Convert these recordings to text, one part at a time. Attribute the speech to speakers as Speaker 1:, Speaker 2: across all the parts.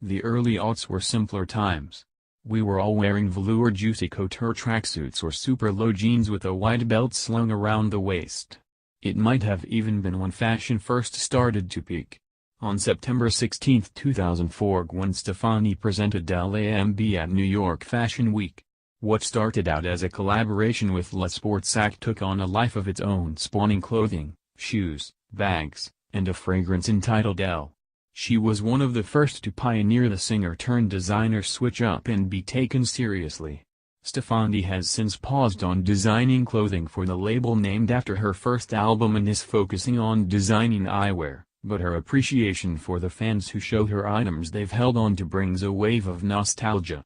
Speaker 1: The early aughts were simpler times. We were all wearing velour juicy couture tracksuits or super low jeans with a wide belt slung around the waist. It might have even been when fashion first started to peak. On September 16, 2004, Gwen Stefani presented LAMB at New York Fashion Week. What started out as a collaboration with Le Sportsac took on a life of its own, spawning clothing, shoes, bags, and a fragrance entitled Elle. She was one of the first to pioneer the singer-turned-designer switch-up and be taken seriously. Stefani has since paused on designing clothing for the label named after her first album and is focusing on designing eyewear, but her appreciation for the fans who show her items they've held on to brings a wave of nostalgia.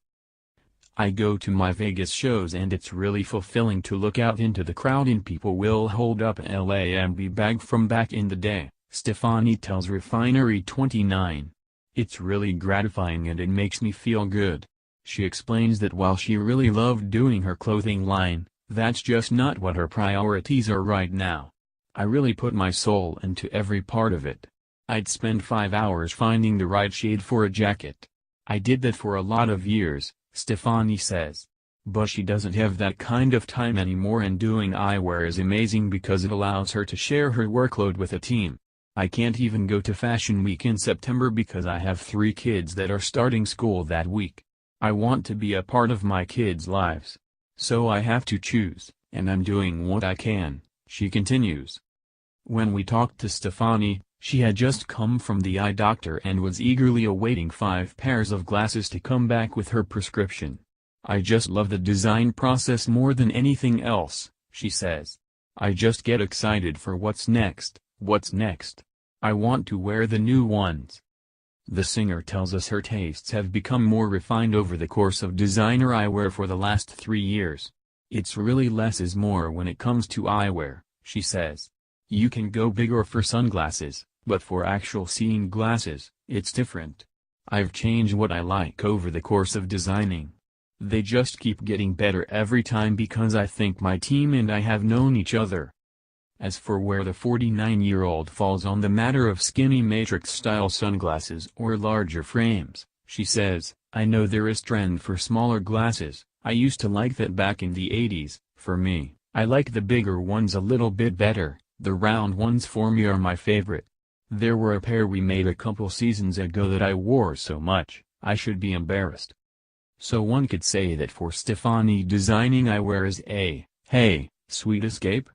Speaker 1: I go to my Vegas shows and it's really fulfilling to look out into the crowd and people will hold up a LAMB bag from back in the day, Stefani tells Refinery29. It's really gratifying and it makes me feel good. She explains that while she really loved doing her clothing line, that's just not what her priorities are right now. I really put my soul into every part of it. I'd spend 5 hours finding the right shade for a jacket. I did that for a lot of years, Stefani says. But she doesn't have that kind of time anymore and doing eyewear is amazing because it allows her to share her workload with a team. I can't even go to Fashion Week in September because I have 3 kids that are starting school that week. I want to be a part of my kids' lives. So I have to choose, and I'm doing what I can, she continues. When we talked to Stefani, she had just come from the eye doctor and was eagerly awaiting 5 pairs of glasses to come back with her prescription. I just love the design process more than anything else, she says. I just get excited for what's next. I want to wear the new ones. The singer tells us her tastes have become more refined over the course of designer eyewear for the last 3 years. It's really less is more when it comes to eyewear, she says. You can go bigger for sunglasses, but for actual seeing glasses, it's different. I've changed what I like over the course of designing. They just keep getting better every time because I think my team and I have known each other. As for where the 49-year-old falls on the matter of skinny matrix-style sunglasses or larger frames, she says, I know there is trend for smaller glasses. I used to like that back in the 80s. For me, I like the bigger ones a little bit better. The round ones for me are my favorite. There were a pair we made a couple seasons ago that I wore so much, I should be embarrassed. So one could say that for Stefani designing eyewear is a, hey, sweet escape?